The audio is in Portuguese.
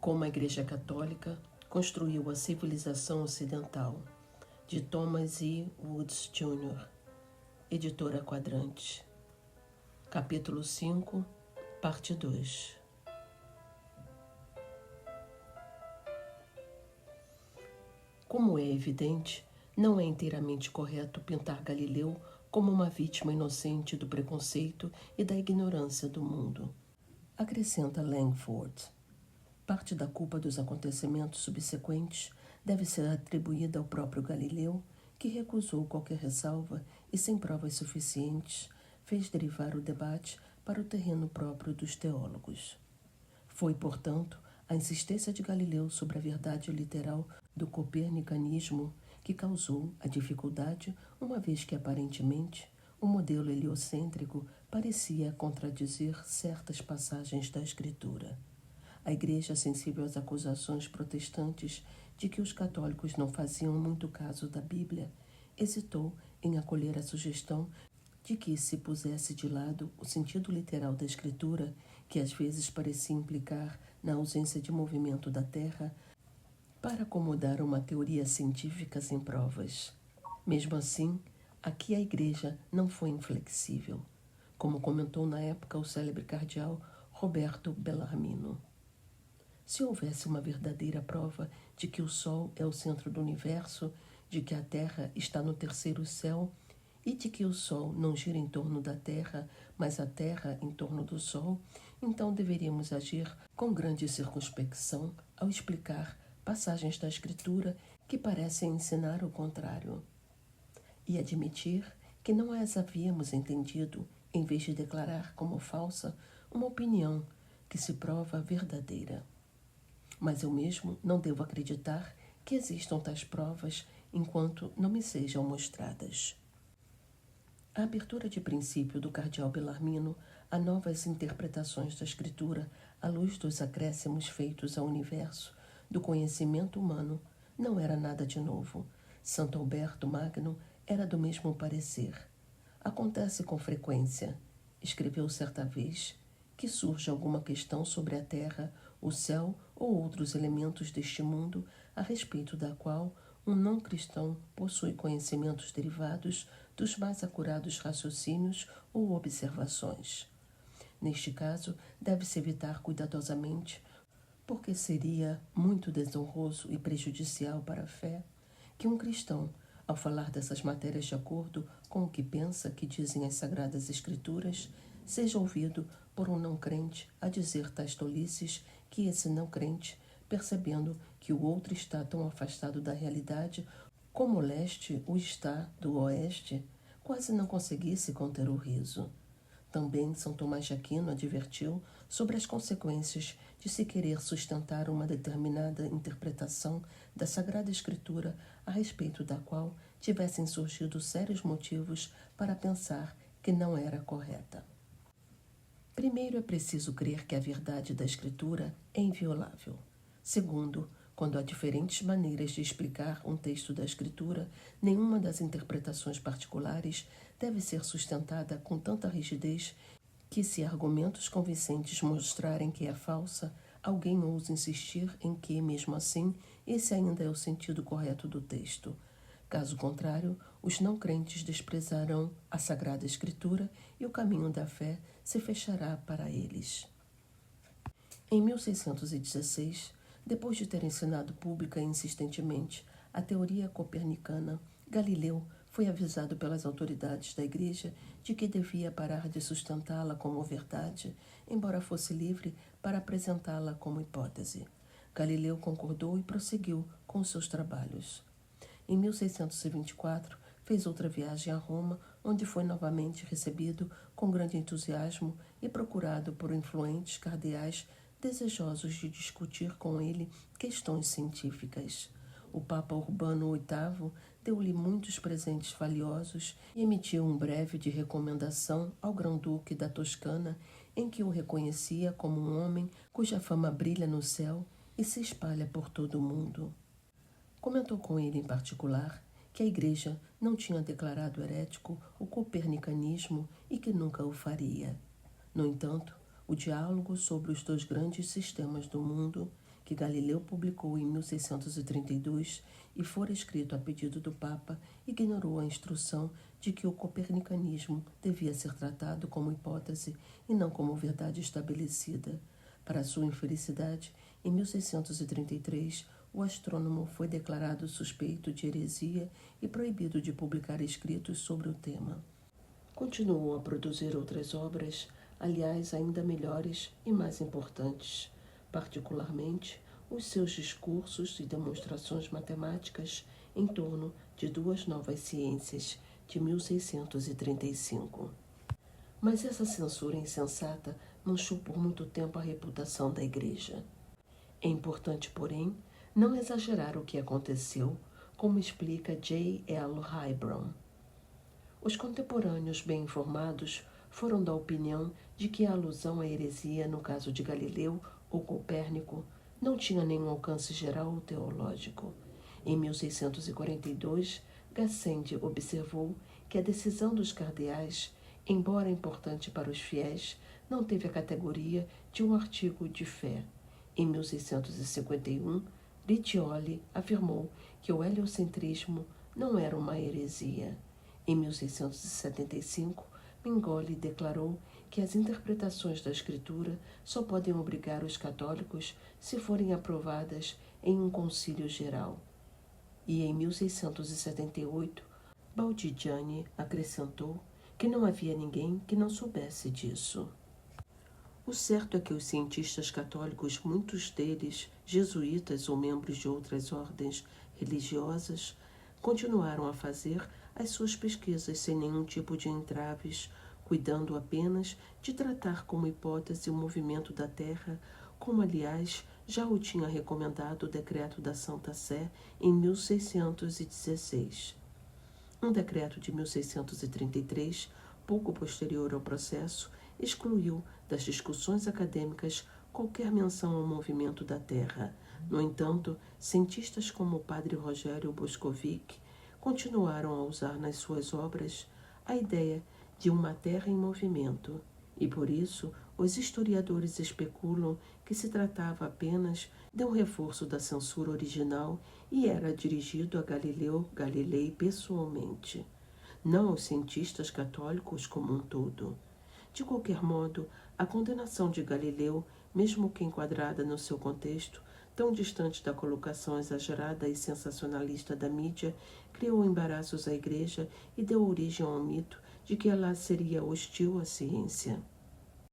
Como a Igreja Católica construiu a civilização ocidental, de Thomas E. Woods Jr., Editora Quadrante. Capítulo 5, Parte 2. Como é evidente, não é inteiramente correto pintar Galileu como uma vítima inocente do preconceito e da ignorância do mundo. Acrescenta Langford. Parte da culpa dos acontecimentos subsequentes deve ser atribuída ao próprio Galileu, que recusou qualquer ressalva e, sem provas suficientes, fez derivar o debate para o terreno próprio dos teólogos. Foi, portanto, a insistência de Galileu sobre a verdade literal do copernicanismo que causou a dificuldade, uma vez que, aparentemente, o modelo heliocêntrico parecia contradizer certas passagens da Escritura. A Igreja, sensível às acusações protestantes de que os católicos não faziam muito caso da Bíblia, hesitou em acolher a sugestão de que se pusesse de lado o sentido literal da Escritura, que às vezes parecia implicar na ausência de movimento da Terra, para acomodar uma teoria científica sem provas. Mesmo assim, aqui a Igreja não foi inflexível, como comentou na época o célebre cardeal Roberto Bellarmino. Se houvesse uma verdadeira prova de que o Sol é o centro do universo, de que a Terra está no terceiro céu e de que o Sol não gira em torno da Terra, mas a Terra em torno do Sol, então deveríamos agir com grande circunspecção ao explicar passagens da Escritura que parecem ensinar o contrário. E admitir que não as havíamos entendido, em vez de declarar como falsa uma opinião que se prova verdadeira. Mas eu mesmo não devo acreditar que existam tais provas enquanto não me sejam mostradas. A abertura de princípio do cardeal Bellarmino a novas interpretações da Escritura à luz dos acréscimos feitos ao universo do conhecimento humano não era nada de novo. Santo Alberto Magno era do mesmo parecer. Acontece com frequência, escreveu certa vez, que surge alguma questão sobre a terra, o céu ou outros elementos deste mundo, a respeito da qual um não cristão possui conhecimentos derivados dos mais acurados raciocínios ou observações. Neste caso, deve-se evitar cuidadosamente, porque seria muito desonroso e prejudicial para a fé, que um cristão, ao falar dessas matérias de acordo com o que pensa que dizem as Sagradas Escrituras, seja ouvido por um não crente a dizer tais tolices que esse não crente, percebendo que o outro está tão afastado da realidade como o leste o está do oeste, quase não conseguisse conter o riso. Também São Tomás de Aquino advertiu sobre as consequências de se querer sustentar uma determinada interpretação da Sagrada Escritura a respeito da qual tivessem surgido sérios motivos para pensar que não era correta. Primeiro, é preciso crer que a verdade da Escritura é inviolável. Segundo, quando há diferentes maneiras de explicar um texto da Escritura, nenhuma das interpretações particulares deve ser sustentada com tanta rigidez que, se argumentos convincentes mostrarem que é falsa, alguém ouse insistir em que, mesmo assim, esse ainda é o sentido correto do texto. Caso contrário, os não crentes desprezarão a Sagrada Escritura e o caminho da fé se fechará para eles. Em 1616, depois de ter ensinado pública e insistentemente a teoria copernicana, Galileu foi avisado pelas autoridades da Igreja de que devia parar de sustentá-la como verdade, embora fosse livre para apresentá-la como hipótese. Galileu concordou e prosseguiu com seus trabalhos. Em 1624, fez outra viagem a Roma, onde foi novamente recebido com grande entusiasmo e procurado por influentes cardeais desejosos de discutir com ele questões científicas. O Papa Urbano VIII deu-lhe muitos presentes valiosos e emitiu um breve de recomendação ao Grão-Duque da Toscana, em que o reconhecia como um homem cuja fama brilha no céu e se espalha por todo o mundo. Comentou com ele, em particular, que a Igreja não tinha declarado herético o copernicanismo e que nunca o faria. No entanto, o diálogo sobre os dois grandes sistemas do mundo, que Galileu publicou em 1632 e fora escrito a pedido do Papa, ignorou a instrução de que o copernicanismo devia ser tratado como hipótese e não como verdade estabelecida. Para sua infelicidade, em 1633, o astrônomo foi declarado suspeito de heresia e proibido de publicar escritos sobre o tema. Continuou a produzir outras obras, aliás, ainda melhores e mais importantes, particularmente os seus discursos e demonstrações matemáticas em torno de duas novas ciências, de 1635. Mas essa censura insensata manchou por muito tempo a reputação da Igreja. É importante, porém, não exagerar o que aconteceu, como explica J. L. Hybron. Os contemporâneos bem informados foram da opinião de que a alusão à heresia no caso de Galileu ou Copérnico não tinha nenhum alcance geral ou teológico. Em 1642, Gassendi observou que a decisão dos cardeais, embora importante para os fiéis, não teve a categoria de um artigo de fé. Em 1651, Riccioli afirmou que o heliocentrismo não era uma heresia. Em 1675, Mingoli declarou que as interpretações da Escritura só podem obrigar os católicos se forem aprovadas em um concílio geral. E em 1678, Baldigiani acrescentou que não havia ninguém que não soubesse disso. O certo é que os cientistas católicos, muitos deles jesuítas ou membros de outras ordens religiosas, continuaram a fazer as suas pesquisas sem nenhum tipo de entraves, cuidando apenas de tratar como hipótese o movimento da Terra, como aliás já o tinha recomendado o decreto da Santa Sé em 1616. Um decreto de 1633, pouco posterior ao processo, excluiu das discussões acadêmicas qualquer menção ao movimento da Terra. No entanto, cientistas como o padre Rogério Boscovic continuaram a usar nas suas obras a ideia de uma Terra em movimento, e por isso os historiadores especulam que se tratava apenas de um reforço da censura original e era dirigido a Galileu Galilei pessoalmente, não aos cientistas católicos como um todo. De qualquer modo, a condenação de Galileu, mesmo que enquadrada no seu contexto, tão distante da colocação exagerada e sensacionalista da mídia, criou embaraços à Igreja e deu origem ao mito de que ela seria hostil à ciência.